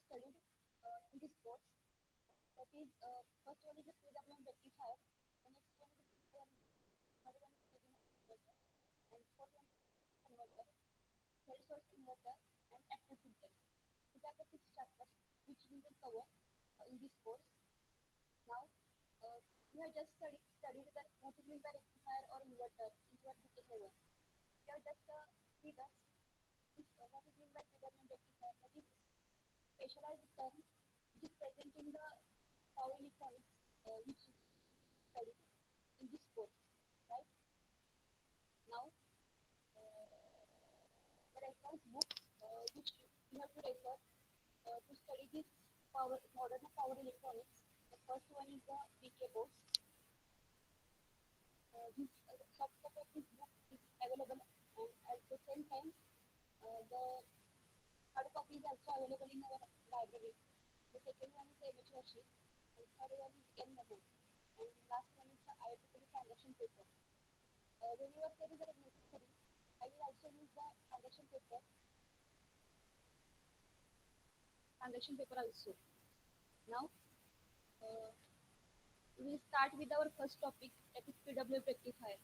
studied in this course. That is, first one is the PWM rectifier, the next one is the PWM, another one is PWM converter, and fourth one is converter, third source inverter, and active filter. These are the six chapters which we will cover in this course. Now, we have just studied that what is meant by rectifier or inverter in your BTech level. We have just see that what is meant by PWM rectifier, that is specialized term which is present in the power electronics which is studied in this course, right? Now, the reference book which you have to refer to study this modern power electronics. The first one is the BK board. This soft copy of this book is available, and at the same time, the hard copy is also available in our library. The second one is the image sheet, and third one is N-memo, and last one is the IEEE transaction paper. Whenever there is a necessary, I will also use the transaction paper also. Now, we will start with our first topic, that is PWM rectifier.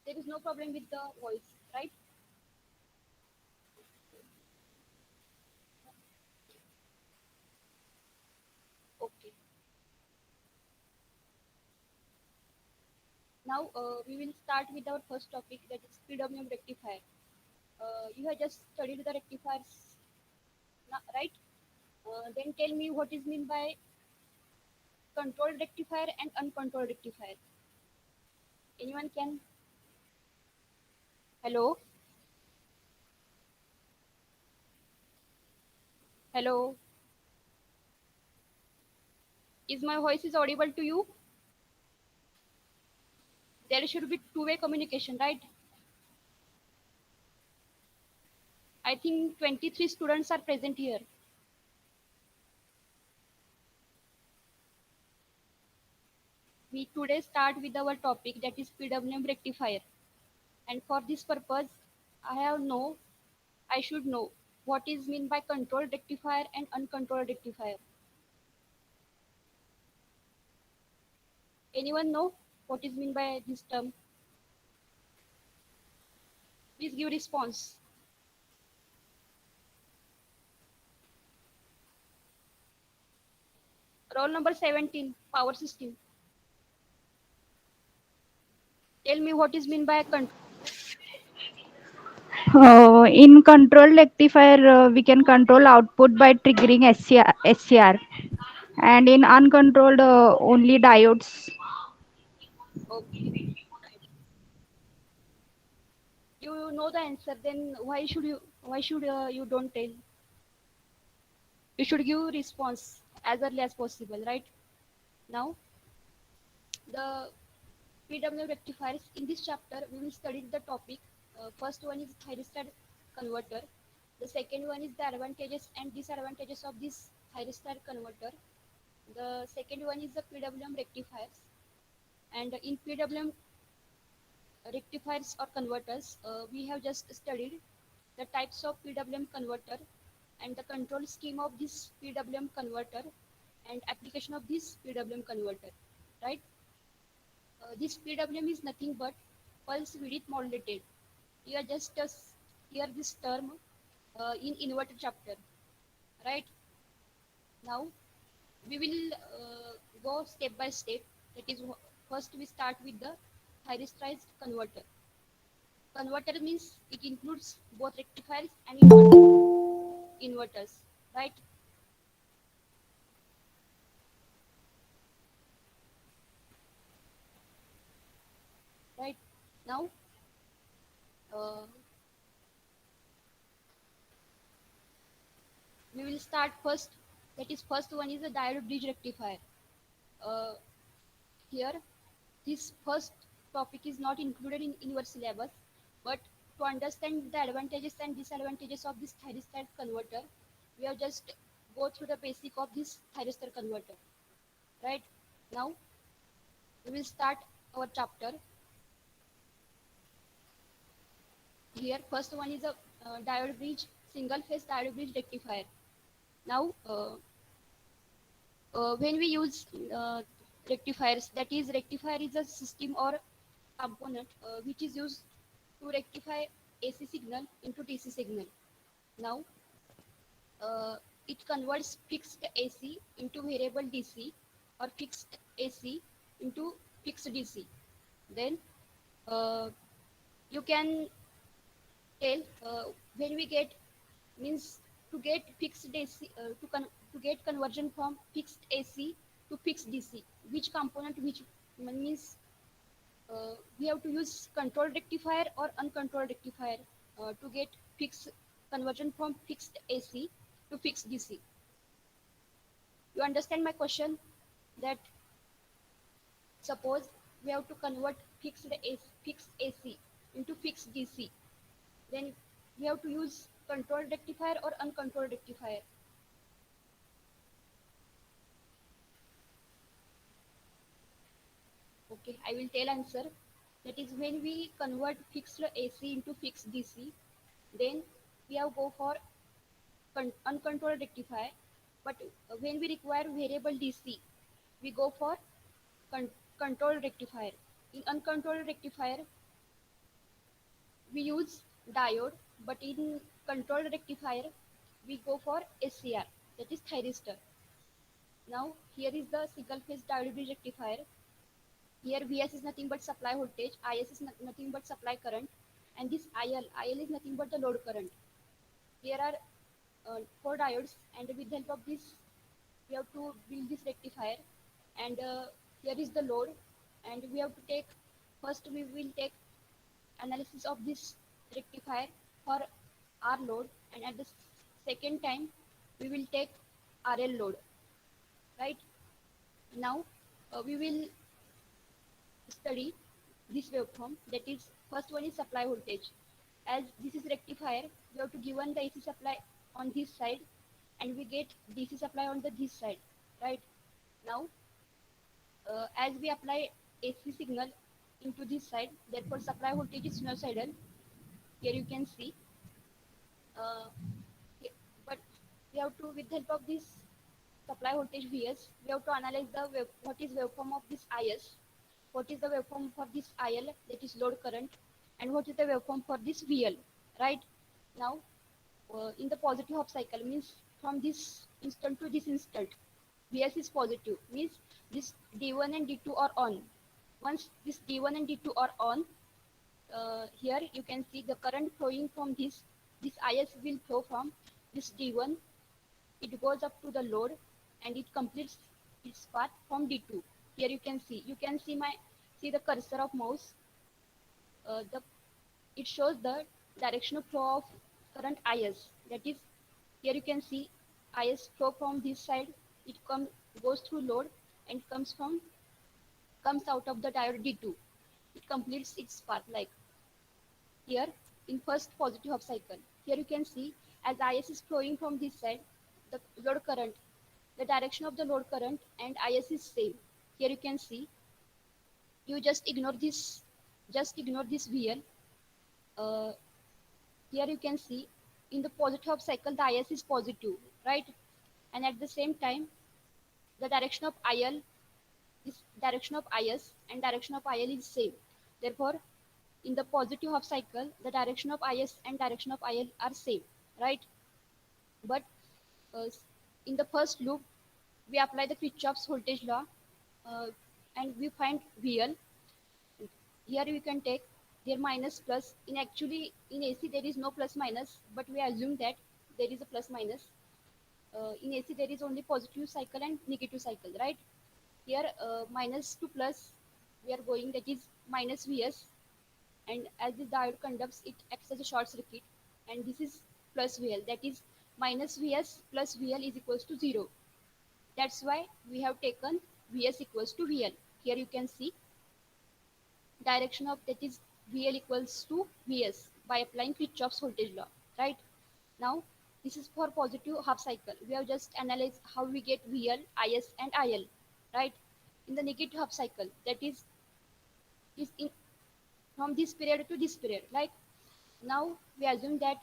There is no problem with the voice, right? Okay. Now we will start with our first topic, that is PWM rectifier. You have just studied the rectifiers, right? Then tell me what is meant by controlled rectifier and uncontrolled rectifier. Anyone can? Hello? Hello? Is my voice is audible to you? There should be two-way communication, right? I think 23 students are present here. We today start with our topic, that is PWM rectifier. And for this purpose, I should know what is meant by controlled rectifier and uncontrolled rectifier. Anyone know what is meant by this term? Please give response. Roll number 17, power system. Tell me what is meant by control. In control rectifier, we can control output by triggering SCR, and in uncontrolled, only diodes. Okay. You know the answer, then why should you don't tell? You should give response as early as possible, right? Now, the PWM rectifiers. In this chapter, we will study the topic. First one is thyristor converter. The second one is the advantages and disadvantages of this thyristor converter. The second one is the PWM rectifiers. And in PWM rectifiers or converters, we have just studied the types of PWM converter and the control scheme of this PWM converter and application of this PWM converter, right? This PWM is nothing but pulse width modulated. You are just hear this term in inverter chapter, right? Now we will go step by step. That is, first we start with the thyristerized converter. Converter means it includes both rectifiers and inverters, right? Right. Now uh, we will start first. That is, first one is a diode bridge rectifier. Uh, Here, this first topic is not included in your syllabus, but to understand the advantages and disadvantages of this thyristor converter, we have just go through the basic of this thyristor converter, right? Now, we will start our chapter. Here, first one is a diode bridge, single phase diode bridge rectifier. Now, when we use rectifiers, that is, rectifier is a system or component which is used to rectify AC signal into DC signal. Now, uh, it converts fixed AC into variable DC or fixed AC into fixed DC. Then uh, you can tell when we get means to get fixed AC to get conversion from fixed AC to fixed DC. Which component which means we have to use controlled rectifier or uncontrolled rectifier to get fixed conversion from fixed AC to fixed DC. You understand my question? That suppose we have to convert fixed AC into fixed DC, then we have to use controlled rectifier or uncontrolled rectifier. Okay, I will tell answer. That is when we convert fixed AC into fixed DC, then we have go for uncontrolled rectifier. But when we require variable DC, we go for con- controlled rectifier. In uncontrolled rectifier, we use diode, but in controlled rectifier, we go for SCR, that is thyristor. Now, here is the single phase diode bridge rectifier. Here Vs is nothing but supply voltage, Is is nothing but supply current, and this IL is nothing but the load current. Here are four diodes, and with the help of this, we have to build this rectifier. And here is the load, and we have to take first we will take analysis of this rectifier for R load, and at the second time we will take RL load. Right now, we will study this waveform. That is, first one is supply voltage. As this is rectifier, we have to given the AC supply on this side, and we get DC supply on the this side. Right now, as we apply AC signal into this side, therefore supply voltage is sinusoidal. Here you can see, uh, but we have to, with the help of this supply voltage Vs, we have to analyze the what is waveform of this Is, what is the waveform for this IL, that is load current, and what is the waveform for this VL. Right now, in the positive half cycle means from this instant to this instant, Vs is positive, means this D1 and D2 are on. Once this D1 and D2 are on, here you can see the current flowing from this Is will flow from this D1, it goes up to the load, and it completes its path from D2. Here you can see the cursor of mouse. The it shows the directional flow of current Is. That is, here you can see Is flow from this side. It goes through load and comes out of the diode D2. It completes its path like here in first positive half cycle. Here you can see as Is is flowing from this side, the load current, the direction of the load current and Is is same. Here you can see, you just ignore this VL. Uh, Here you can see in the positive half cycle the Is is positive, right? And at the same time, the direction of IL is direction of Is and direction of IL is same. Therefore, in the positive half cycle, the direction of Is and direction of IL are same, right? But uh, in the first loop, we apply the Kirchhoff's voltage law, uh, and we find VL. Here we can take their minus plus. In actually in AC there is no plus minus, but we assume that there is a plus minus. In AC there is only positive cycle and negative cycle, right? Here minus to plus we are going, that is minus Vs, and as the diode conducts, it acts as a short circuit, and this is plus VL, that is minus Vs plus VL is equals to 0. That's why we have taken Vs equals to VL. Here you can see direction of, that is VL equals to Vs by applying Kirchhoff's voltage law. Right now, this is for positive half cycle. We have just analyzed how we get VL, Is, and IL. Right, in the negative half cycle, that is in from this period to this period. Like now, we assume that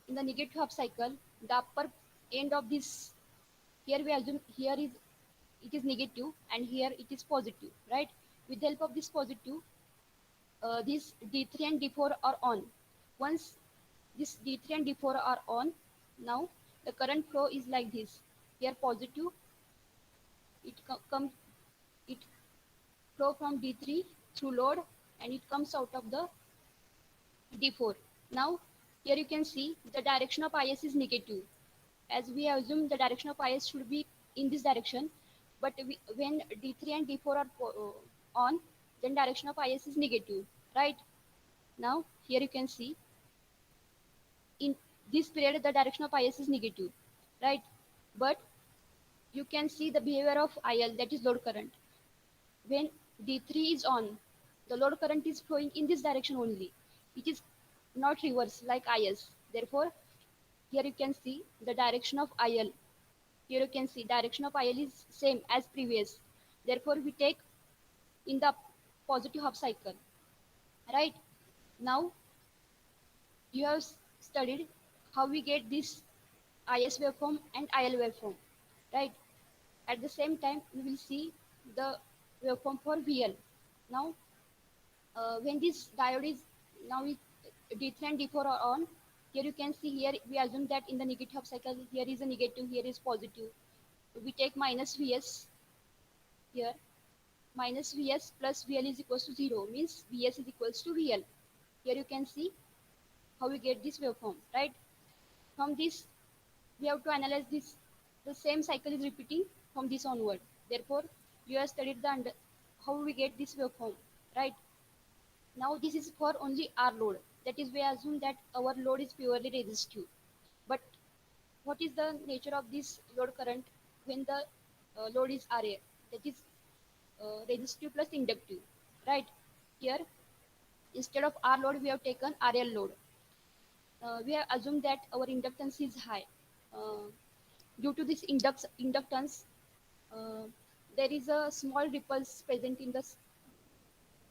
in the negative half cycle, the upper end of this, here we assume here is it is negative and here it is positive, right? With the help of this positive, these D3 and D4 are on. Once this D3 and D4 are on, now the current flow is like this. Here positive, comes, it flow from D3 through load and it comes out of the D4. Now here you can see the direction of IS is negative. As we assume the direction of IS should be in this direction, but when D3 and D4 are on, then direction of IS is negative, right? Now here you can see in this period the direction of IS is negative, right? But you can see the behavior of IL, that is load current. When D3 is on, the load current is flowing in this direction only. It is not reverse like IS. Therefore, here you can see the direction of IL. Here you can see direction of IL is same as previous. Therefore, we take in the positive half cycle, right? Now, you have studied how we get this IS waveform and IL waveform, right? At the same time, we will see the waveform for VL. Now, when this diode is now with D3 and D4 are on, here you can see here we assume that in the negative half cycle, here is a negative, here is positive. We take minus Vs here, minus Vs plus VL is equals to 0, means Vs is equals to VL. Here you can see how we get this waveform, right? From this, we have to analyze this. The same cycle is repeating from this onward. Therefore, you have studied how we get this waveform, right? Now this is for only our load. That is, we assume that our load is purely resistive. But what is the nature of this load current when the load is RA? That is resistive plus inductive, right? Here, instead of R load, we have taken RL load. We have assumed that our inductance is high. Uh, Due to this inductance, uh, there is a small ripples present in the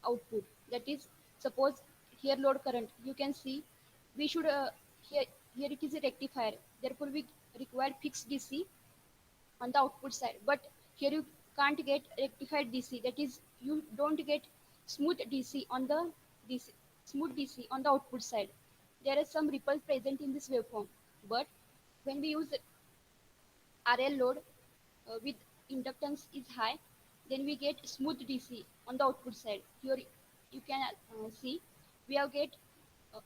output. That is, suppose here load current, you can see we should here it is a rectifier, therefore we require fixed DC on the output side, but here you can't get rectified DC, that is you don't get smooth DC on the DC, smooth DC on the output side. There is some ripple present in this waveform, but when we use RL load with inductance is high, then we get smooth DC on the output side. Here you can see we have get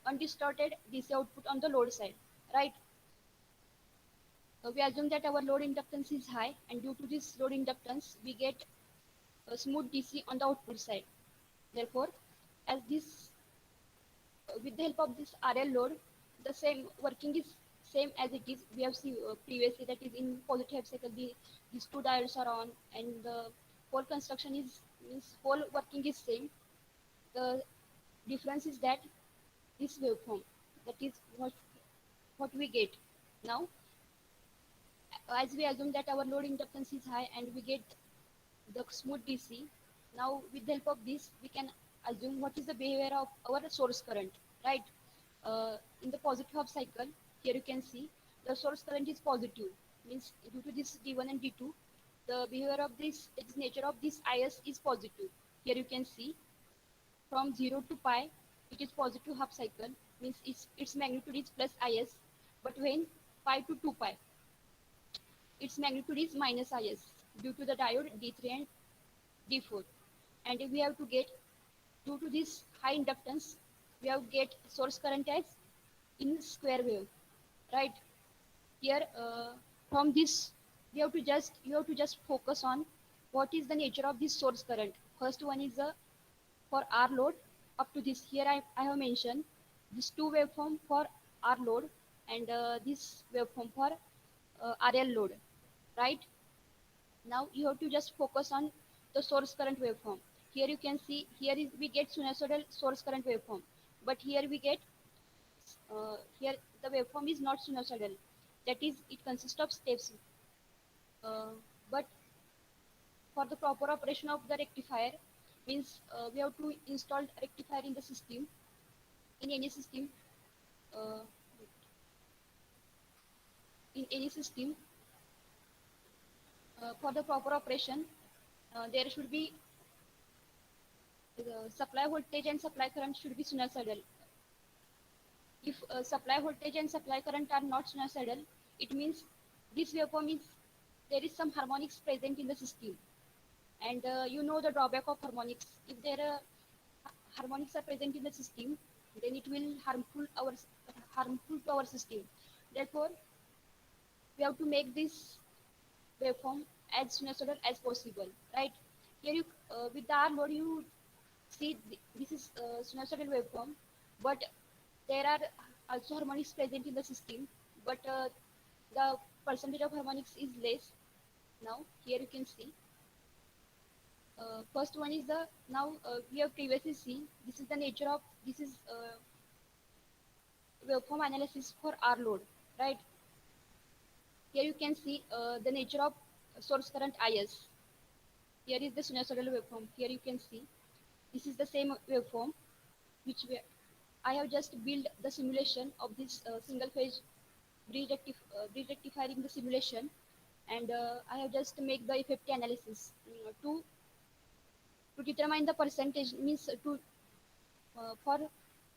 undistorted DC output on the load side, right? We assume that our load inductance is high, and due to this load inductance, we get a smooth DC on the output side. Therefore, as this with the help of this RL load, the same working is same as it is. We have seen previously, that is in positive cycle, these two diodes are on, and the whole construction is means whole working is same. The difference is that this waveform, that is what we get now. As we assume that our load inductance is high and we get the smooth DC. Now with the help of this, we can assume what is the behavior of our source current, right? In the positive half cycle, here you can see the source current is positive, means due to this D1 and D2, the behavior of this, its nature of this IS is positive. Here you can see from 0 to pi, it is positive half cycle, means its magnitude is plus IS, but when pi to 2 pi, its magnitude is minus IS due to the diode D3 and D4. And we have to get, due to this high inductance, we have get source current as in square wave, right? Here from this, you have to just focus on what is the nature of this source current. First one is for R load up to this. Here I have mentioned this two waveform for R load and this waveform for RL load, right? Now you have to just focus on the source current waveform. Here you can see, here is we get sinusoidal source current waveform, but here we get here the waveform is not sinusoidal. That is, it consists of steps. But for the proper operation of the rectifier, means we have to install rectifier in the system, in any system. Uh, in any system, for the proper operation, there should be supply voltage and supply current should be sinusoidal. If supply voltage and supply current are not sinusoidal, it means this waveform is there is some harmonics present in the system. And you know the drawback of harmonics. If there are harmonics are present in the system, then it will harmful to our system. Therefore, we have to make this waveform as sinusoidal as possible, right? Here you with the R mode you see this is sinusoidal waveform, but there are also harmonics present in the system, but the percentage of harmonics is less. Now here you can see. First one is the now we have previously seen this is the nature of this is waveform analysis for R load, right? Here you can see the nature of source current IS. Here is the sinusoidal waveform. Here you can see this is the same waveform which I have just built the simulation of this single phase bridge rectifier in the simulation, and I have just make the FFT analysis to determine the percentage means to for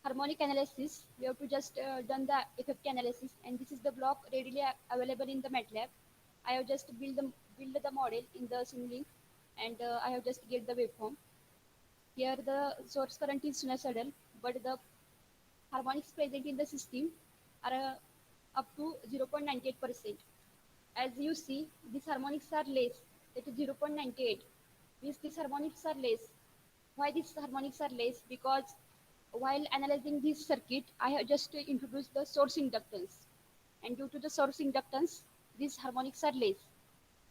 harmonic analysis we have to just done the FFT analysis, and this is the block readily available in the MATLAB. I have just build the model in the Simulink, and I have just get the waveform. Here the source current is sinusoidal, but the harmonics present in the system are up to 0.98%. As you see, these harmonics are less, that is 0.98. Means these harmonics are less. Why these harmonics are less? Because while analyzing this circuit, I have just introduced the source inductance. And due to the source inductance, these harmonics are less.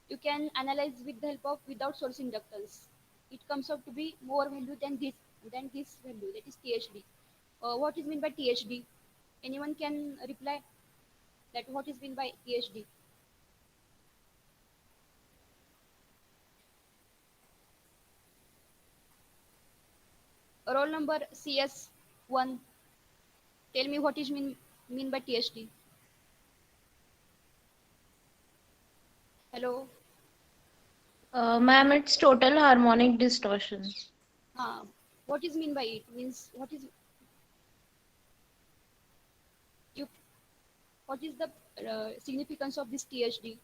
You can analyze with the help of without source inductance. It comes out to be more value than this value, that is THD. What is meant by THD? Anyone can reply that what is meant by THD? Roll number CS1. Tell me what is mean by THD. Hello. Ma'am, it's total harmonic distortion. What is mean by it? Means you what is the significance of this THD?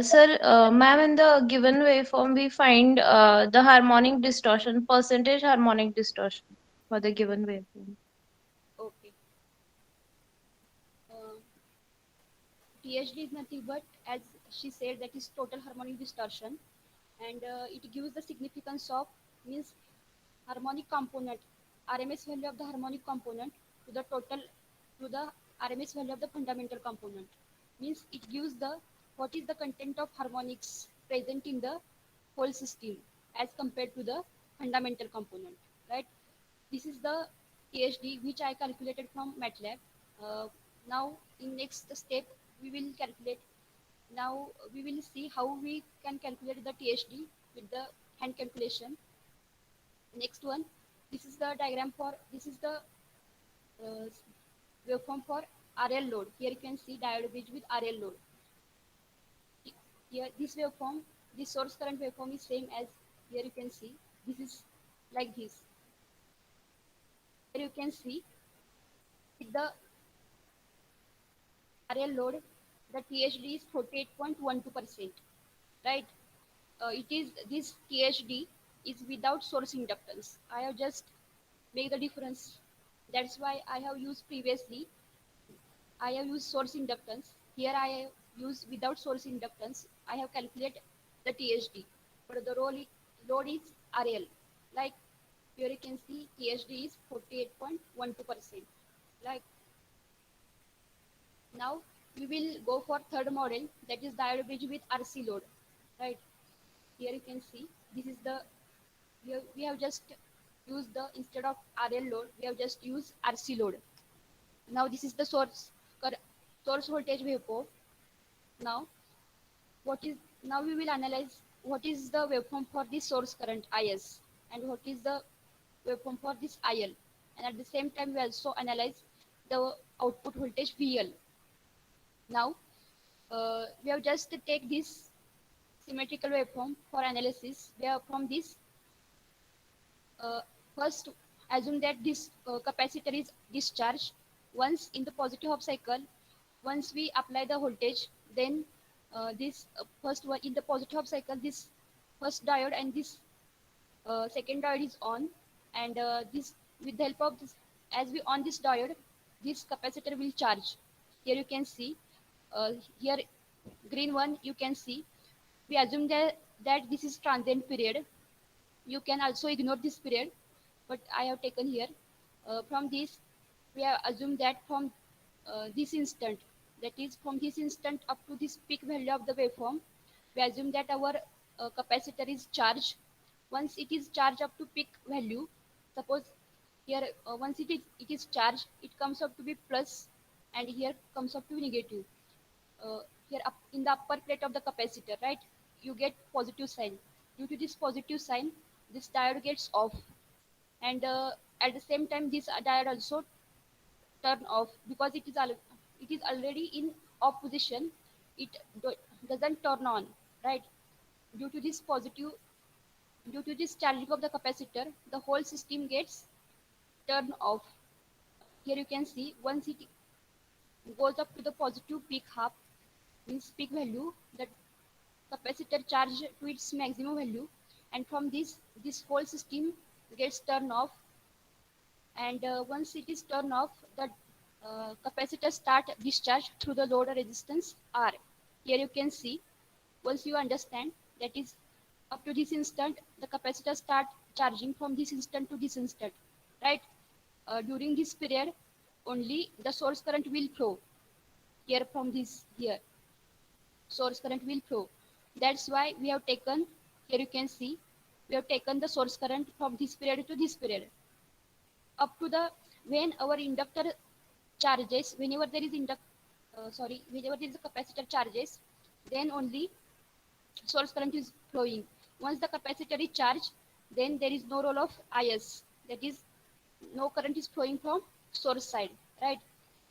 Sir, ma'am, in the given waveform, we find the harmonic distortion, percentage harmonic distortion for the given waveform. Okay. Uh, THD is nothing but, as she said, that is total harmonic distortion, and it gives the significance of means harmonic component, RMS value of the harmonic component to the total to the RMS value of the fundamental component. Means it gives the what is the content of harmonics present in the whole system as compared to the fundamental component, right? This is the THD which I calculated from MATLAB. Now in next step we will calculate. Now we will see how we can calculate the THD with the hand calculation. Next one, this is the diagram for this is the uh, waveform for RL load. Here you can see diode bridge with RL load. Here this waveform, this source current waveform is same as here you can see. This is like this. Here you can see with the RL load, the THD is 48.12%, right? It is this THD is without source inductance. I have just make the difference. That's why I have used previously. I have used source inductance. Here I have used without source inductance. I have calculated the THD, but the load is RL. Like here you can see THD is 48.12%. Like now we will go for third model, that is diode bridge with RC load, right? Here you can see this is the we have just used the instead of RL load we have just used RC load. Now this is the source voltage waveform. Now now we will analyze what is the waveform for this source current IS and what is the waveform for this IL, and at the same time we also analyze the output voltage VL. Now We have just to take this symmetrical waveform for analysis. We have from this uh, first assume that this capacitor is discharged once in the positive half cycle. Once we apply the voltage, then this first one in the positive half cycle, this first diode and this second diode is on, and this with the help of this, as we on this diode, this capacitor will charge. Here you can see, here green one you can see. We assume that this is transient period. You can also ignore this period, but I have taken here. From this, we have assumed that from this instant, that is from this instant up to this peak value of the waveform, we assume that our capacitor is charged. Once it is charged up to peak value, suppose here once it is charged, it comes up to be plus, and here comes up to negative. Here up in the upper plate of the capacitor, right? You get positive sign. Due to this positive sign, this diode gets off, and at the same time, this diode also turn off because it is already in off position. It doesn't turn on, right? Due to this positive, due to this charging of the capacitor, the whole system gets turned off. Here you can see once it goes up to the positive peak half, means peak value, the capacitor charge to its maximum value, and from this whole system gets turned off, and once it is turned off, the capacitor start discharge through the load resistance R. Here you can see, once you understand, that is up to this instant the capacitor start charging from this instant to this instant, right? During this period only the source current will flow. Here from this, here source current will flow. That's why we have taken, here you can see, we have taken the source current from this period to this period up to the when our inductor charges, whenever there is whenever there is a capacitor charges, then only source current is flowing. Once the capacitor is charged, then there is no role of is, that is no current is flowing from source side, right?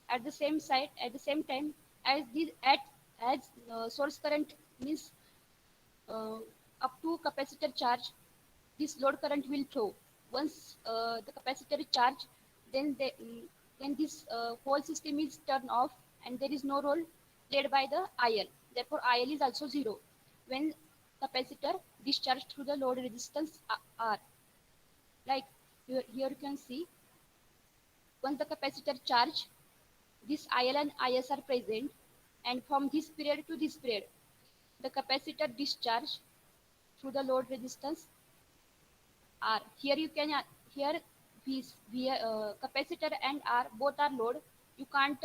At the same side, at the same time, as this at as source current means uh, up to capacitor charge, this load current will flow. Once the capacitor is charged, then this whole system is turned off, and there is no role played by the IL. Therefore, IL is also zero when capacitor discharged through the load resistance R. Like here you can see, once the capacitor charge, this IL and IS are present, and from this period to this period, the capacitor discharge through the load resistance R. Here you can here capacitor and R both are load. You can't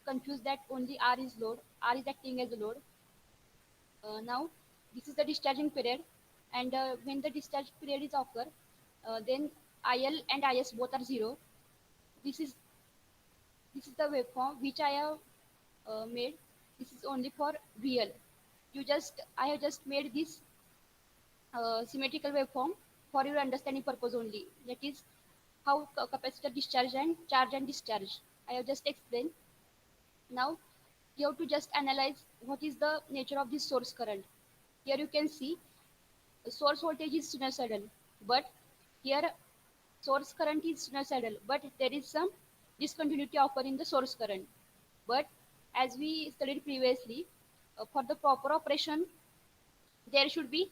confuse that only R is load. R is acting as a load. Now this is the discharging period, and when the discharge period is occur, then IL and IS both are zero. This is the waveform which I have made. This is only for real. I have just made this symmetrical waveform for your understanding purpose only. That is how capacitor discharge and charge and discharge. I have just explained. Now you have to just analyze what is the nature of this source current. Here you can see the source voltage is sinusoidal, but here source current is sinusoidal, but there is some discontinuity occur in the source current. But as we studied previously, for the proper operation, there should be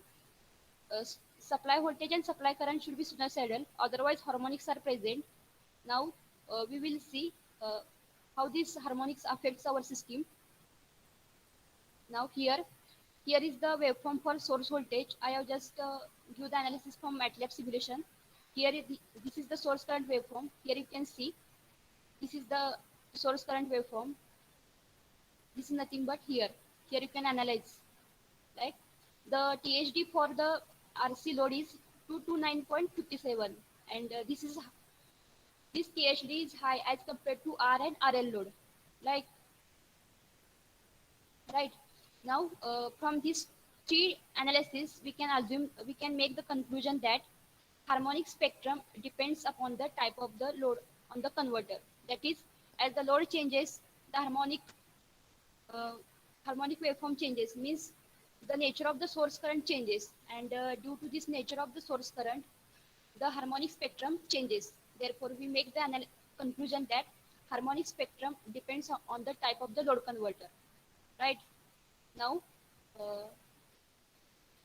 supply voltage and supply current should be sinusoidal, otherwise harmonics are present. Now we will see how these harmonics affects our system. Now here is the waveform for source voltage. I have just give the analysis from MATLAB simulation. This is the source current waveform. Here you can see this is the source current waveform. This is nothing but here. Here you can analyze. Like the THD for the RC load is 229.57, and this THD is high as compared to R and RL load. Like right now, from this three analysis, we can make the conclusion that harmonic spectrum depends upon the type of the load on the converter. That is, as the load changes, the harmonic uh, harmonic waveform changes means the nature of the source current changes, and due to this nature of the source current, the harmonic spectrum changes. Therefore, we make the conclusion that harmonic spectrum depends on the type of the load converter. Right now, uh,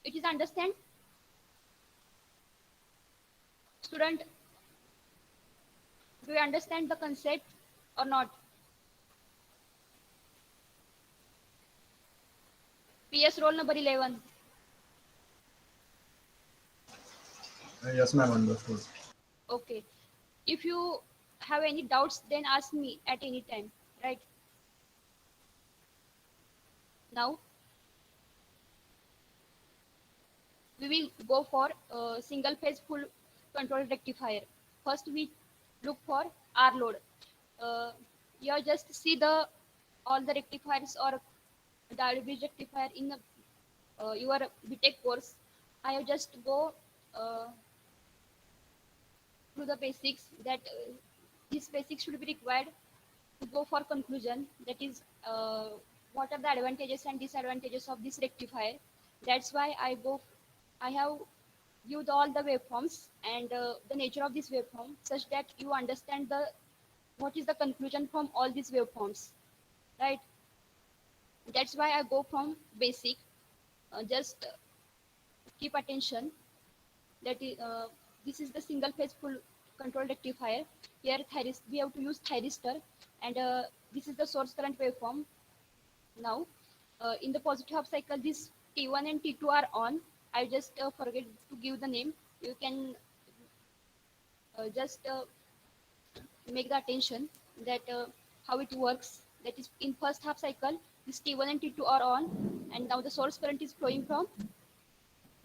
it is understand, student. Do you understand the concept or not? PS roll number 11. Yes, ma'am, understood. Okay. If you have any doubts, then ask me at any time. Right now, we will go for single phase full control rectifier. First, we look for R load. You just see the all the rectifiers or diode bridge rectifier in the, your BTech course. I have just go uh, through the basics that these basics should be required to go for conclusion. That is, what are the advantages and disadvantages of this rectifier. That's why I have viewed all the waveforms and the nature of this waveform such that you understand the what is the conclusion from all these waveforms, right? That's why I go from basic. Just keep attention that this is the single phase full control rectifier. Here we have to use thyristor, and this is the source current waveform. Now, in the positive half cycle, this T1 and T2 are on. I just forget to give the name. You can just make the attention that how it works. That is, in first half cycle, this T1 and T2 are on, and now the source current is flowing from,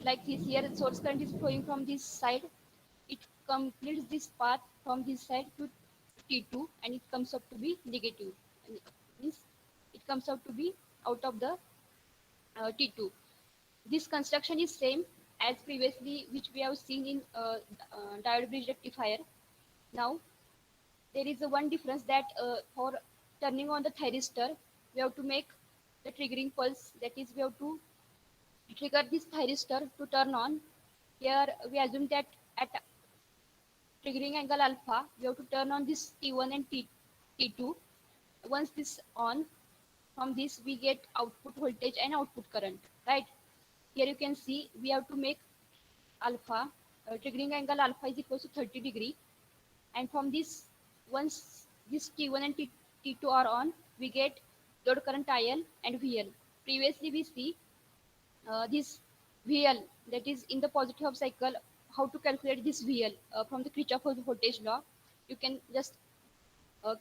like this here, the source current is flowing from this side. It completes this path from this side to T2, and it comes up to be negative. And it means it comes out to be out of the T2. This construction is same as previously, which we have seen in diode bridge rectifier. Now, there is a one difference that for turning on the thyristor, we have to make the triggering pulse. That is, we have to trigger this thyristor to turn on. Here, we assume that at triggering angle alpha, we have to turn on this T1 and T2. Once this on, from this we get output voltage and output current, right? Here you can see we have to make alpha, triggering angle alpha is equal to 30 degree. And from this, once this T1 and T2 are on, we get load current IL and VL. Previously we see this VL, that is in the positive half cycle, how to calculate this VL from the Kirchhoff voltage law. You can just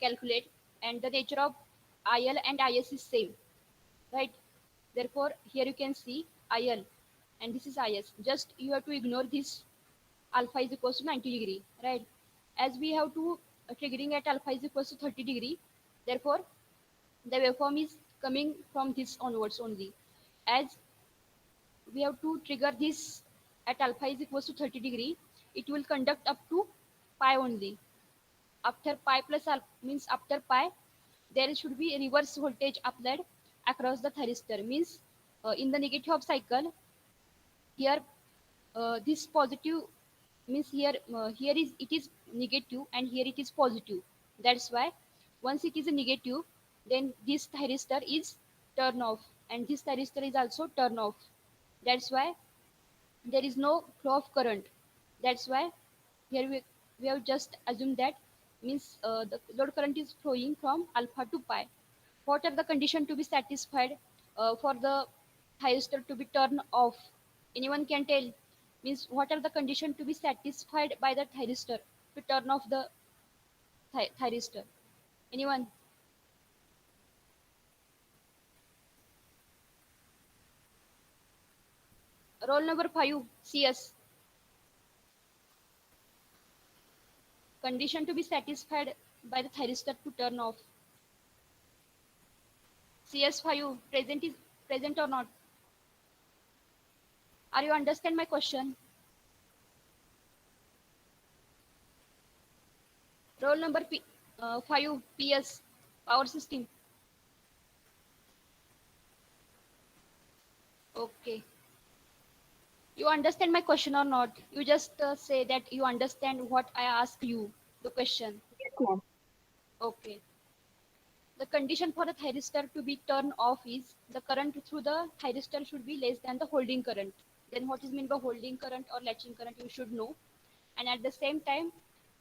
calculate, and the nature of IL and IS is same, right? Therefore, here you can see IL and this is IS. Just you have to ignore this alpha is equals to 90 degree, right? As we have to triggering at alpha is equals to 30 degree, therefore the waveform is coming from this onwards only. As we have to trigger this at alpha is equals to 30 degree, it will conduct up to pi only. After pi plus alpha means after pi, there should be a reverse voltage applied across the thyristor. Means in the negative half cycle, here this positive means here is it is negative and here it is positive. That's why once it is a negative, then this thyristor is turn off and this thyristor is also turn off. That's why there is no flow of current. That's why here we have just assumed that means the load current is flowing from alpha to pi. What are the condition to be satisfied for the thyristor to be turned off? Anyone can tell? Means what are the condition to be satisfied by the thyristor to turn off the thyristor? Anyone? Roll number 5, CS. Condition to be satisfied by the thyristor to turn off. CS5 present is present or not? Are you understand my question? Roll number 5, PS, power system. Okay. You understand my question or not? You just say that you understand what I asked you, the question. Yes, ma'am. Okay. The condition for the thyristor to be turned off is the current through the thyristor should be less than the holding current. Then what is meant by holding current or latching current you should know. And at the same time,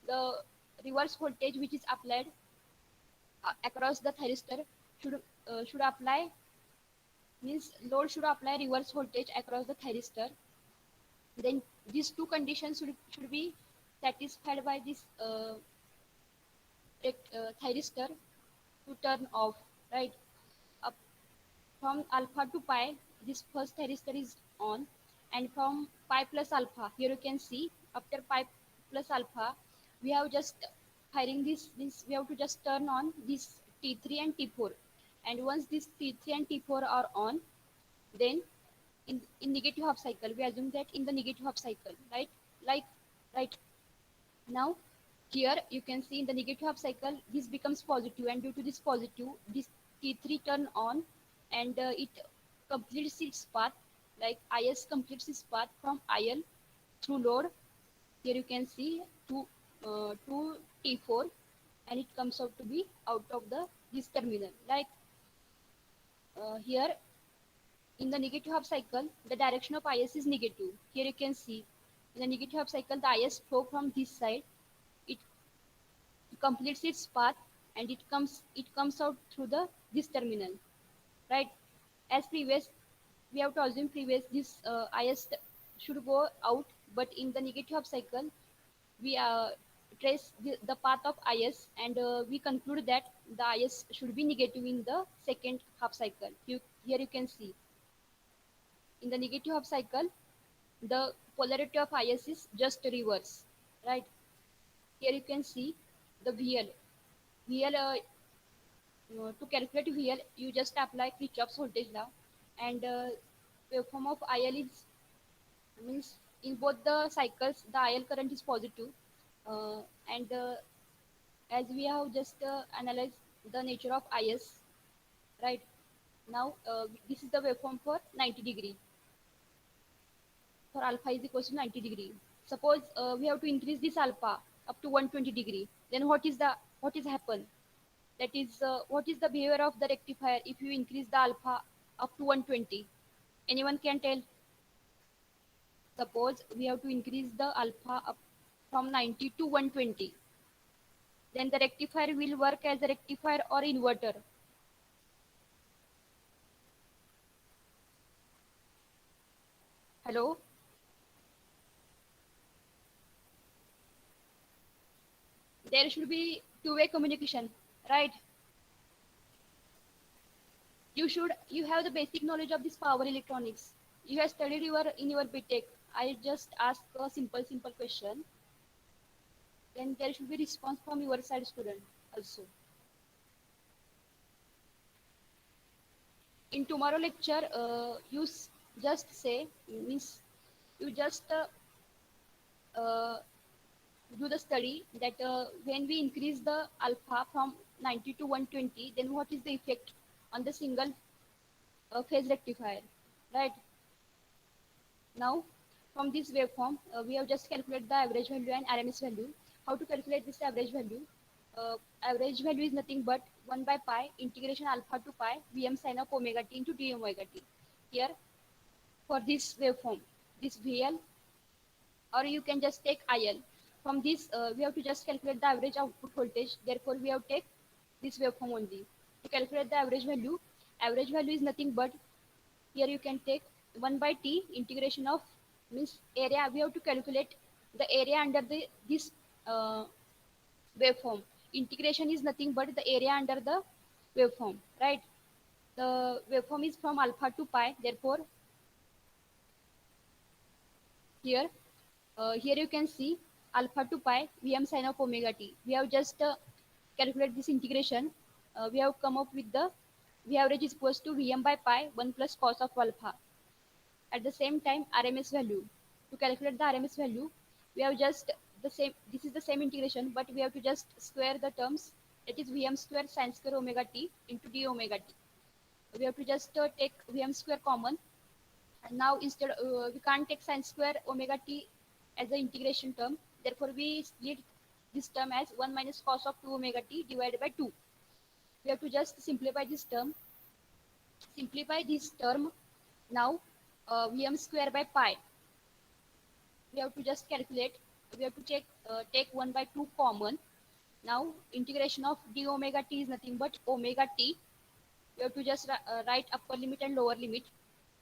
the reverse voltage which is applied across the thyristor should apply means load should apply reverse voltage across the thyristor. Then these two conditions should be satisfied by this thyristor to turn off, right? Up from alpha to pi, this first thyristor is on, and from pi plus alpha, here you can see after pi plus alpha, we have just firing this we have to just turn on this T3 and T4, and once this T3 and T4 are on, then in negative half cycle, we assume that in the negative half cycle, right? Like right now, here you can see in the negative half cycle, this becomes positive, and due to this positive, this T3 turn on, and it completes its path, like IS completes its path from IL through load. Here you can see to T4, and it comes out to be out of the this terminal. Like here in the negative half cycle, the direction of IS is negative. Here you can see in the negative half cycle, the IS flow from this side. It completes its path and it comes out through the this terminal, right? As previous, we have to assume previous this is should go out, but in the negative half cycle we trace the path of is, and we conclude that the is should be negative in the second half cycle. Here you can see in the negative half cycle the polarity of is just reverse, right? Here you can see the VL to calculate VL, you just apply Kirchhoff's voltage law, and waveform of IL is means in both the cycles the IL current is positive, and as we have just analyzed the nature of IS, right? Now this is the waveform for 90 degree. For alpha is equal to 90 degree. Suppose we have to increase this alpha up to 120 degree. Then what is happen? That is what is the behavior of the rectifier if you increase the alpha up to 120? Anyone can tell? Suppose we have to increase the alpha up from 90 to 120. Then the rectifier will work as a rectifier or inverter. Hello? There should be two-way communication, right? You have the basic knowledge of this power electronics. You have studied in your BTech. I just ask a simple question. Then there should be response from your side student also. In tomorrow lecture, just say means you just do the study that when we increase the alpha from 90 to 120, then what is the effect on the single phase rectifier, right? Now, from this waveform, we have just calculated the average value and RMS value. How to calculate this average value? Average value is nothing but 1 by pi integration alpha to pi Vm sin of omega t into d omega t. Here, for this waveform, this VL, or you can just take IL. From this, we have to just calculate the average output voltage. Therefore, we have to take this waveform only. To calculate the average value is nothing but, here you can take 1 by t integration of means area. We have to calculate the area under this waveform. Integration is nothing but the area under the waveform, right? The waveform is from alpha to pi. Therefore, here here you can see alpha to pi Vm sin of omega t. We have just calculate this integration. We have come up with the V average is equals to Vm by pi 1 plus cos of alpha. At the same time, RMS value. To calculate the RMS value, we have just the same. This is the same integration, but we have to just square the terms. That is Vm square sin square omega t into d omega t. We have to just take Vm square common. And now instead we can't take sine square omega t as the integration term. Therefore, we split this term as 1 minus cos of 2 omega t divided by 2. We have to just simplify this term. Simplify this term. Now Vm square by pi. We have to just calculate. We have to take 1 by 2 common. Now integration of d omega t is nothing but omega t. We have to just write upper limit and lower limit.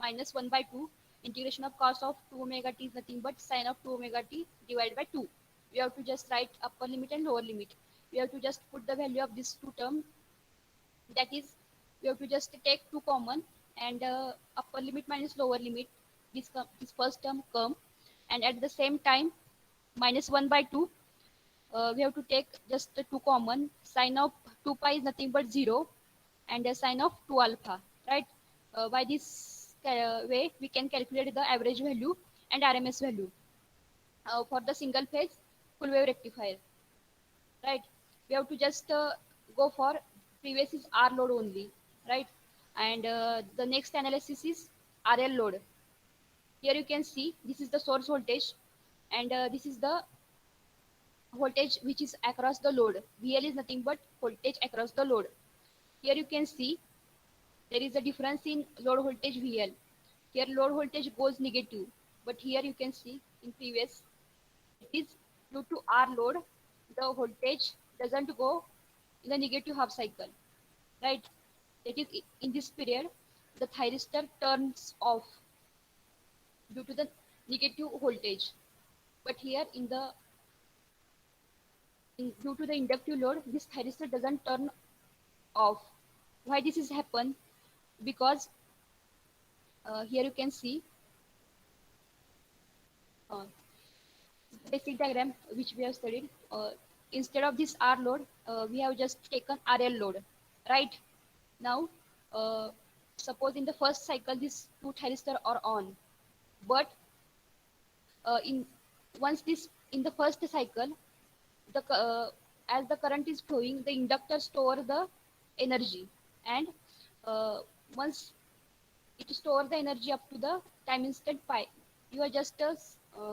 Minus 1 by 2. Integration of cos of 2 omega t is nothing but sine of 2 omega t divided by 2. We have to just write upper limit and lower limit. We have to just put the value of these two terms. That is, we have to just take 2 common, and upper limit minus lower limit, this first term come, and at the same time minus 1 by 2, we have to take just the 2 common. Sine of 2 pi is nothing but 0, and a sine of 2 alpha, right? By this way we can calculate the average value and RMS value for the single phase full wave rectifier, right? We have to just go for previous is R load only, right? And the next analysis is RL load. Here you can see this is the source voltage, and this is the voltage which is across the load. VL is nothing but voltage across the load. Here you can see there is a difference in load voltage VL. Here load voltage goes negative, but here you can see in previous it is due to R load, the voltage doesn't go in the negative half cycle, right? That is, in this period the thyristor turns off due to the negative voltage, but here due to the inductive load this thyristor doesn't turn off. Why this is happen? Because here you can see uh, basic diagram which we have studied. Instead of this R load, we have just taken RL load, right? Now, suppose in the first cycle these two thyristor are on, but in once this in the first cycle, the as the current is flowing, the inductor store the energy, and once it store the energy up to the time instant pi. You are just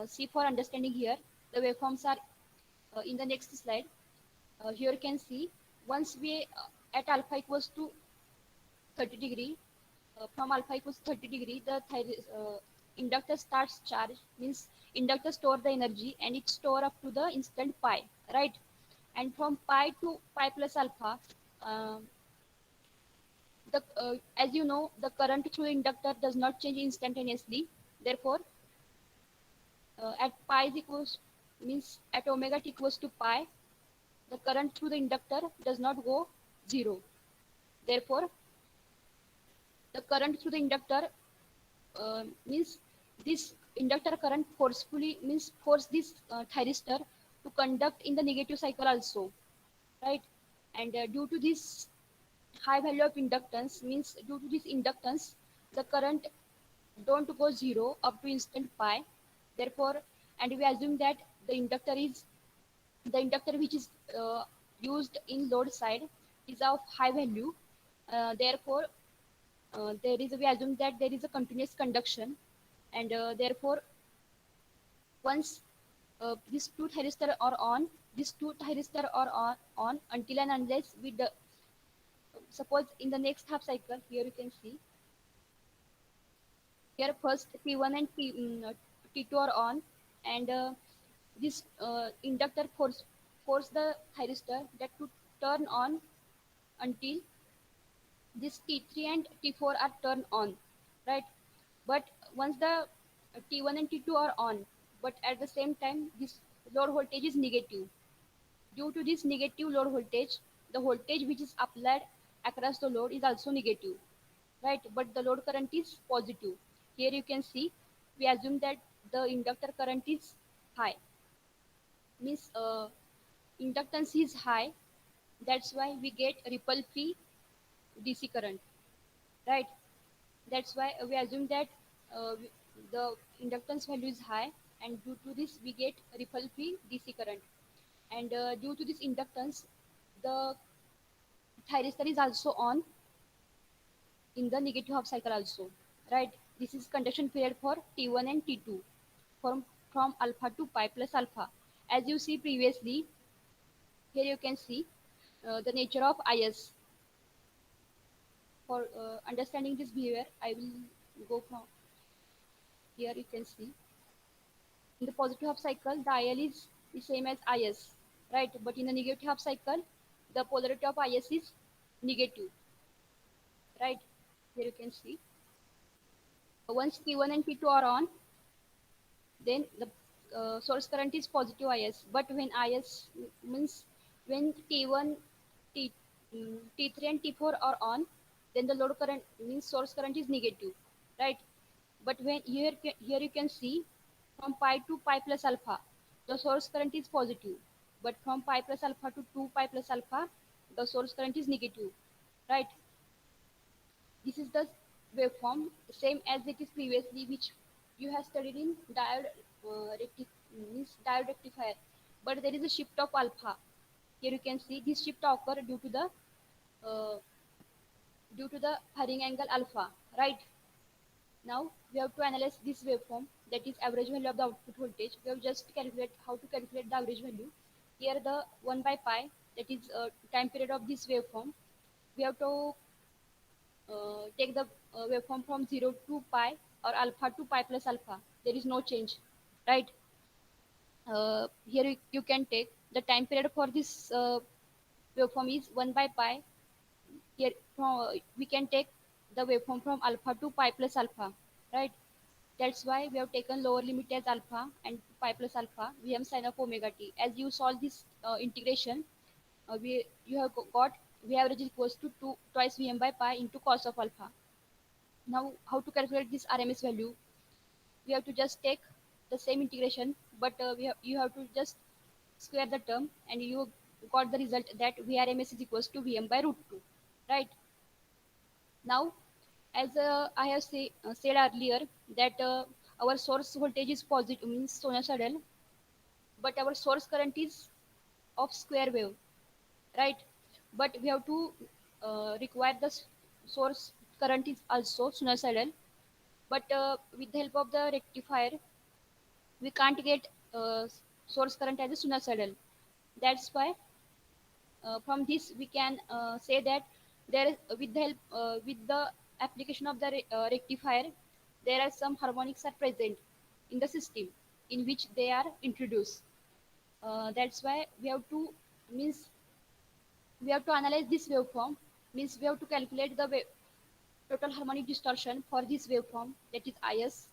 see for understanding here. The waveforms are in the next slide. Here you can see once we at alpha equals to 30 degree, from alpha equals 30 degree, the inductor starts charge, means inductor store the energy and it store up to the instant pi, right? And from pi to pi plus alpha, as you know, the current through inductor does not change instantaneously. Therefore, at pi is equals, means at omega t equals to pi, the current through the inductor does not go zero. Therefore, the current through the inductor means this inductor current forcefully means force this thyristor to conduct in the negative cycle also, right? And due to this high value of inductance, means due to this inductance, the current don't go zero up to instant pi. Therefore, and we assume that the inductor which is used in load side is of high value. Therefore, we assume that there is a continuous conduction, and therefore once these two thyristor are on until and unless suppose in the next half cycle. Here you can see here first T1 and T2 are on, and this inductor force the thyristor that to turn on until this T3 and T4 are turned on, right? But once the T1 and T2 are on, but at the same time this load voltage is negative. Due to this negative load voltage, the voltage which is applied across the load is also negative, right? But the load current is positive. Here you can see we assume that the inductor current is high, means inductance is high. That's why we get ripple free DC current, right? That's why we assume that the inductance value is high, and due to this we get ripple free DC current. And due to this inductance, the thyristor is also on in the negative half cycle also, right? This is conduction period for T1 and T2 from alpha to pi plus alpha. As you see previously, here you can see the nature of IS. For understanding this behavior, I will go from here. You can see in the positive half cycle, the IL is the same as IS, right? But in the negative half cycle, the polarity of IS is negative, right? Here you can see. Once T1 and T2 are on, then the source current is positive IS. But when IS means when T1, T, T3 and T4 are on, then the load current means source current is negative, right? But when here you can see from pi to pi plus alpha, the source current is positive. But from pi plus alpha to 2 pi plus alpha, the source current is negative, right? This is the waveform, same as it is previously, which you have studied in diode, means diode rectifier. But there is a shift of alpha. Here you can see this shift occur uh, due to the firing angle alpha, right? Now we have to analyze this waveform, that is average value of the output voltage. We have just calculate how to calculate the average value. Here the 1 by pi, that is time period of this waveform. We have to take the waveform from 0 to pi or alpha to pi plus alpha. There is no change, right? Here you can take the time period for this waveform is 1 by pi. Here we can take the waveform from alpha to pi plus alpha, right? That's why we have taken lower limit as alpha and pi plus alpha Vm sin of omega t. As you solve this integration, we you have got V average is equals to 2 twice Vm by pi into cos of alpha. Now, how to calculate this RMS value? We have to just take the same integration, but you have to just square the term, and you got the result that Vrms is equals to Vm by root 2, right? Now, as I have said earlier, that our source voltage is positive, means sinusoidal, but our source current is of square wave, right? But we have to require the source current is also sinusoidal, but with the help of the rectifier, we can't get source current as a sinusoidal. That's why from this we can say that there is with the help with the application of the rectifier, there are some harmonics are present in the system in which they are introduced. That's why we have to means we have to analyze this waveform, means we have to calculate the total harmonic distortion for this waveform, that is is,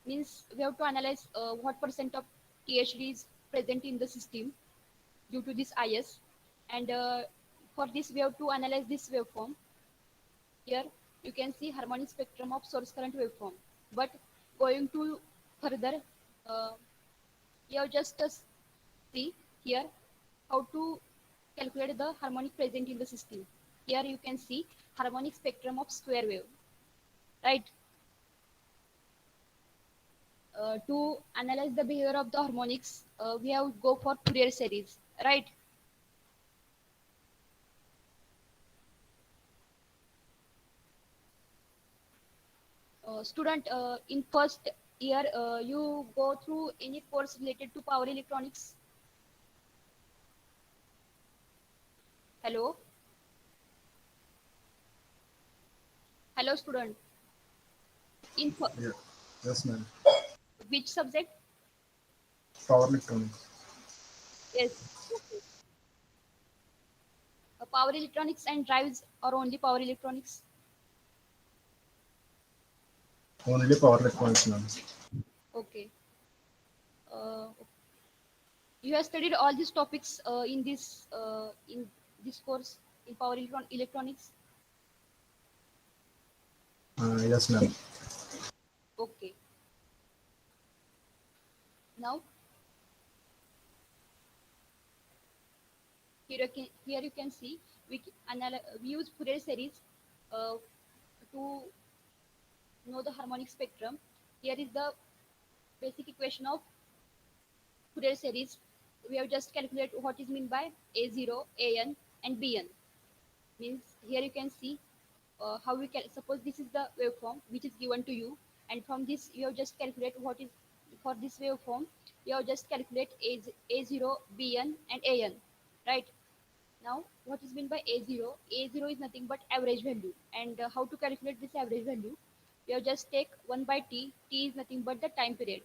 means we have to analyze what percent of THD is present in the system due to this is, and for this we have to analyze this waveform. Here you can see harmonic spectrum of source current waveform, but going to further, uh, you have just see here how to calculate the harmonic present in the system. Here you can see harmonic spectrum of square wave, right? To analyze the behavior of the harmonics, we have go for Fourier series, right? Student, in first year, you go through any course related to power electronics? Hello? Hello, student. In Yeah. Yes, ma'am. which subject? Power electronics. Yes. Okay. Power electronics and drives, or only power electronics? Only power electronics, ma'am. Okay. Uh, you have studied all these topics in this course in power electronics. Yes, ma'am. Okay. Now here you can see we use Fourier series uh, to know the harmonic spectrum. Here is the basic equation of Fourier series. We have just calculate what is meant by A0, AN, and BN. Means here you can see how we can suppose this is the waveform which is given to you, and from this you have just calculate what is for this waveform. You have just calculate a0, bn, and an, right? Now, what is meant by a0? A0 is nothing but average value, and how to calculate this average value? You have just take 1 by t. T is nothing but the time period.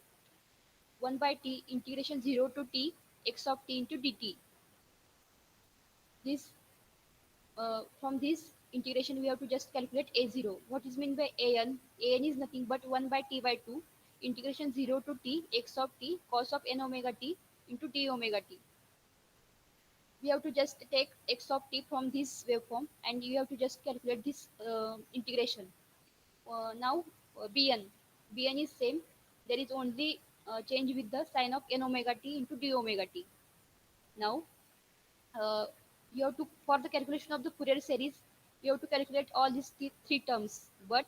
1 by t integration 0 to t x of t into dt. This from this integration we have to just calculate a0. What is meant by an? An is nothing but 1 by t by 2 integration 0 to t x of t cos of n omega t into d omega t. We have to just take x of t from this waveform, and you have to just calculate this integration. Now bn. Bn is same. There is only change with the sign of n omega t into d omega t. Now uh, you have to, for the calculation of the Fourier series, you have to calculate all these three terms, but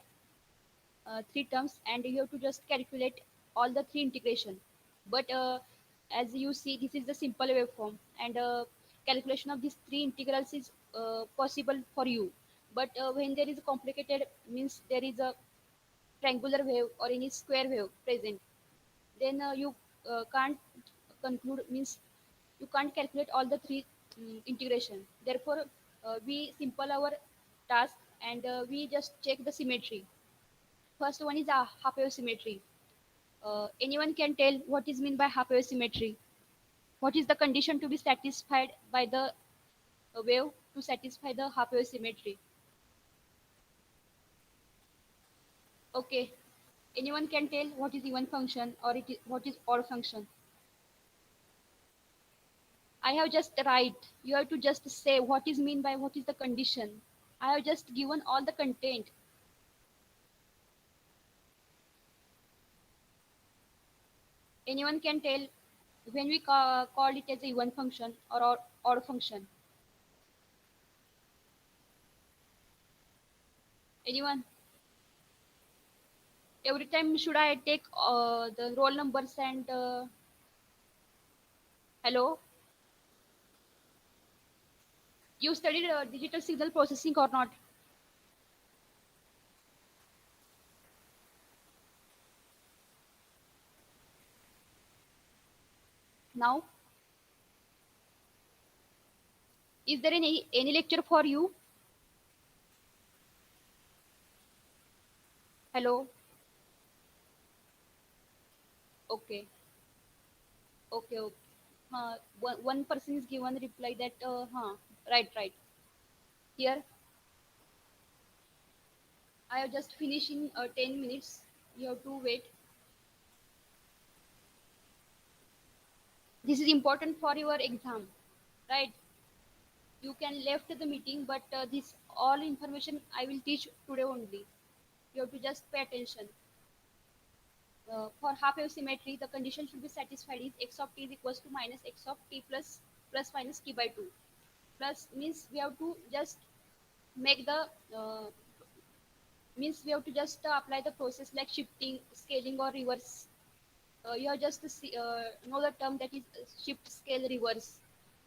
three terms, and you have to just calculate all the three integration. But as you see, this is the simple waveform, and calculation of these three integrals is possible for you. But when there is a complicated, means there is a triangular wave or any square wave present, then you can't conclude, means you can't calculate all the three integration. Therefore we simple our task, and we just check the symmetry. First one is a half wave symmetry. Anyone can tell what is mean by half wave symmetry? What is the condition to be satisfied by the wave to satisfy the half wave symmetry? Okay, anyone can tell what is even function, or what is odd function? I have just write. You have to just say what is mean by what is the condition. I have just given all the content. Anyone can tell when we call it as a even function or odd function? Anyone? Every time should I take the roll numbers and hello? You studied digital signal processing or not? Now, is there any lecture for you? Hello? Okay. Okay, okay. One person is given reply that, right, right. Here, I have just finished in 10 minutes. You have to wait. This is important for your exam, right? You can left the meeting, but this all information I will teach today only. You have to just pay attention. For half wave symmetry, the condition should be satisfied is x of t is equals to minus x of t plus minus t by 2. Plus means we have to just make the means we have to just apply the process like shifting, scaling, or reverse. You have just know the term that is shift, scale, reverse.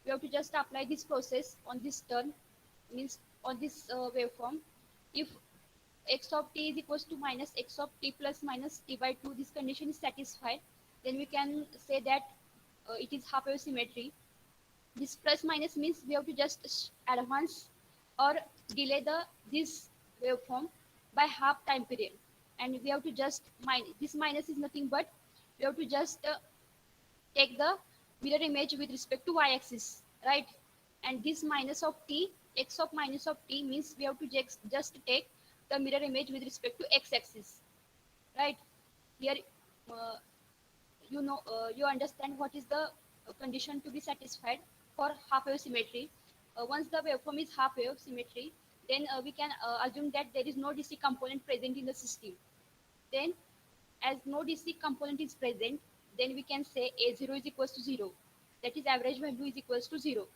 We have to just apply this process on this term, means on this waveform. If x of t is equals to minus x of t plus minus t by 2, this condition is satisfied, then we can say that it is half wave symmetry. This plus minus means we have to just advance or delay the this waveform by half time period, and we have to just this minus is nothing but we have to just take the mirror image with respect to y-axis, right? And this minus of t, x of minus of t means we have to just take the mirror image with respect to x-axis, right? Here, uh, you understand what is the condition to be satisfied for half wave symmetry. Once the waveform is half wave symmetry, then we can assume that there is no DC component present in the system. Then, as no DC component is present, then we can say A0 is equals to 0. That is average value is equals to 0.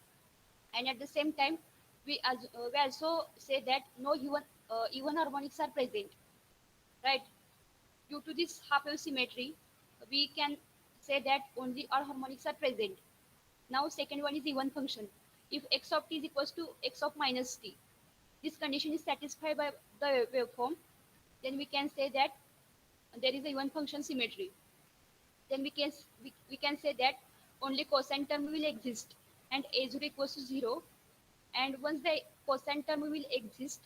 And at the same time, we also say that no even harmonics are present, right? Due to this half wave symmetry, we can say that only all harmonics are present. Now, second one is even function. If x of t is equals to x of minus t, this condition is satisfied by the waveform, then we can say that there is a even function symmetry. Then we can say that only cosine term will exist and a0 equals to 0. And once the cosine term will exist,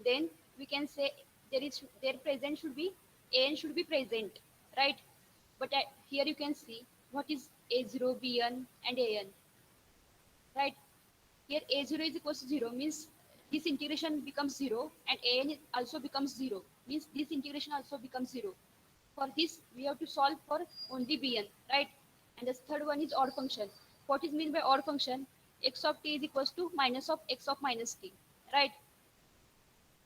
then we can say their present should be an should be present, right? But here you can see what is a0, bn, and an, right? Here a0 is equals to 0 means this integration becomes 0, and an also becomes 0 means this integration also becomes 0. For this we have to solve for only bn, right? And the third one is odd function. What is meant by odd function? X of t is equals to minus of x of minus t, right?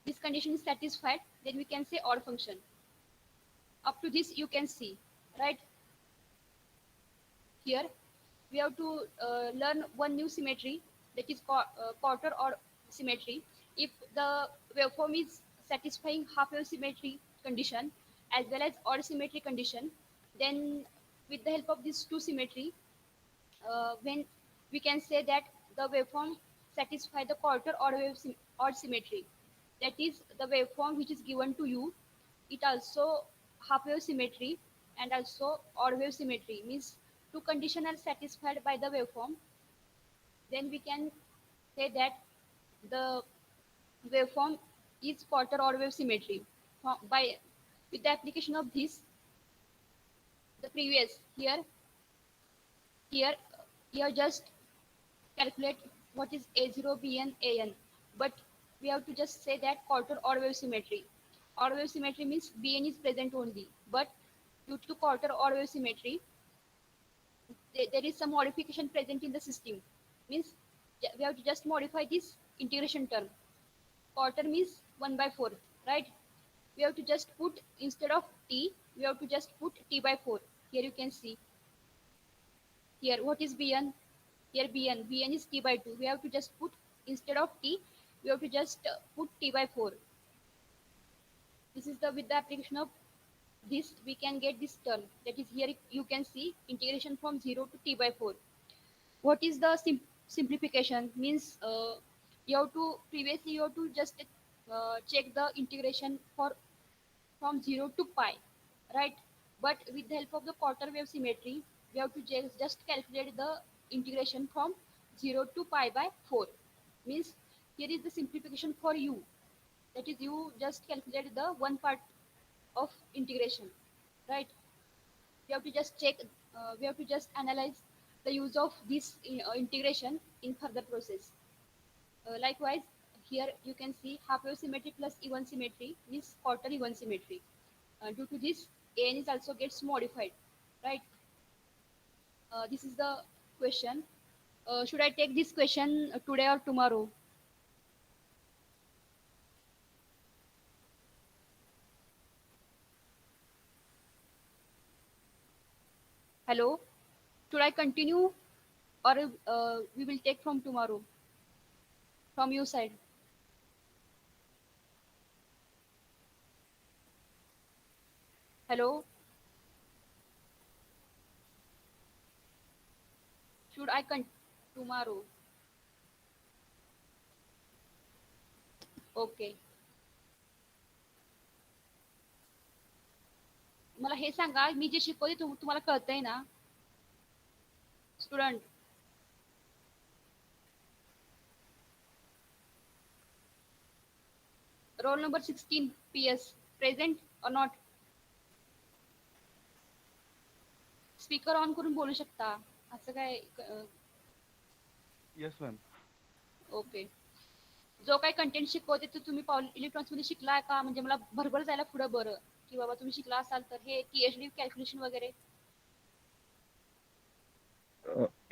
This condition is satisfied, then we can say odd function. Up to this you can see, right? Here we have to learn one new symmetry, that is quarter or symmetry. If the waveform is satisfying half wave symmetry condition as well as odd symmetry condition, then with the help of these two symmetry, when we can say that the waveform satisfy the quarter or odd symmetry. That is the waveform which is given to you. It also half wave symmetry and also odd wave symmetry, means two conditions are satisfied by the waveform. Then we can say that the waveform is quarter odd wave symmetry. By with the application of this, the previous here just calculate what is a0, bn, an, but we have to just say that quarter odd wave symmetry. Odd wave symmetry means bn is present only, but due to quarter odd wave symmetry, there is some modification present in the system. Means we have to just modify this integration term. Quarter means 1/4, right? We have to just put, instead of t, we have to just put t/4. Here you can see. Here, what is bn? Here bn is t/2. We have to just put, instead of t, we have to just put t/4. This is the, with the application of this, we can get this term. That is, here you can see integration from 0 to t/4. What is the simplification? Means you have to, previously you have to just check the integration for from 0 to pi, right? But with the help of the quarter wave symmetry, we have to just calculate the integration from 0 to pi/4. Means here is the simplification for u. That is, you just calculate the one part of integration, right? We have to just check, we have to just analyze the use of this integration in further process. Likewise, here you can see half wave symmetry plus even symmetry means quarter even symmetry. Due to this, an is also gets modified, right? This is the question. Should I take this question today or tomorrow? Hello? Should I continue, or we will take from tomorrow? From your side. Hello? Should I tomorrow? Okay. मला हे सांगा, मी जे शिकवते तुम्हाला कळतंय ना student? Roll number 16 PS present or not? Speaker on करून बोलू शकता, असं काय? Yes ma'am. ओके. जो काही कंटेंट शिकवते तो तुम्ही इलेक्ट्रॉनिक्स मध्ये शिकलाय का? म्हणजे मला भरभर जायला पुढं बरं, की बाबा तुम्ही शिकला असाल तर हे THD कॅल्क्युलेशन वगैरे.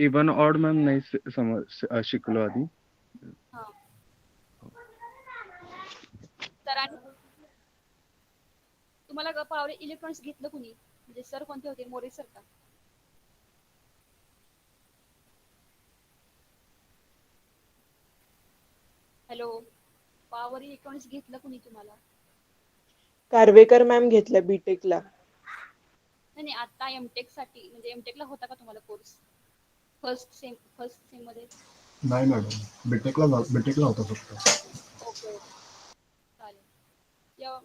इवन ऑड मॅम नाही शिकलो आधी. हा. सरांनी तुम्हाला पॉवर इलेक्ट्रॉनिक्स घेतलं कुणी? म्हणजे सर कोणते होते? मोरे सर का? हॅलो, पॉवर इलेक्ट्रॉनिक्स घेतलं कुणी तुम्हाला? कारवेकर मॅम घेतलं बीटेकला. नाही, आता एमटेक साठी, म्हणजे एमटेकला होता का तुम्हाला कोर्स? फर्स्ट सेम मध्ये? नाही मॅडम, बीटेकला होता फक्त. चालेल. या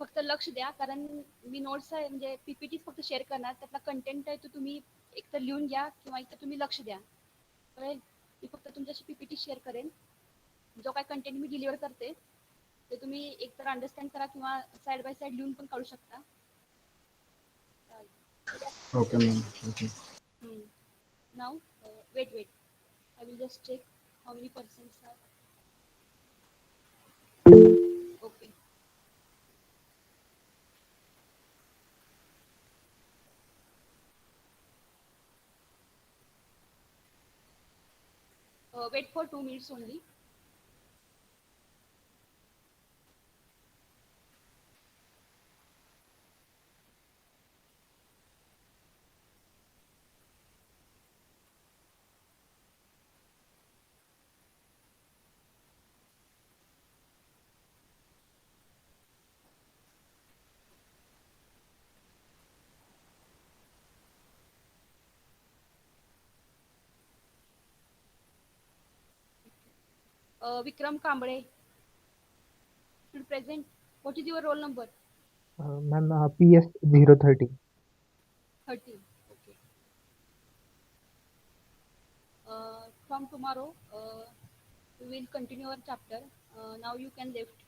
फक्त लक्ष द्या, कारण मी नोट्स आहे म्हणजे पीपीटी फक्त शेअर करणार, त्यातला कंटेंट आहे तो तुम्ही एकतर लिहून घ्या किंवा एकतर तुम्ही लक्ष द्या. कळेल? मी फक्त तुमच्याशी पीपीटी शेअर करेन. जो काय कंटेंट मी डिलिव्हर करते ते तुम्ही एकतर अंडरस्टँड करा किंवा साइड बाय साइड लिहून पण काढू शकता. Okay ma'am. Okay. Now wait. I will just check how many persons are. Okay. Wait for 2 minutes only. Vikram Kamble should present. What is your roll number? Ma'am, PS 030. 30. Okay. From tomorrow, we will continue our chapter. Now you can left.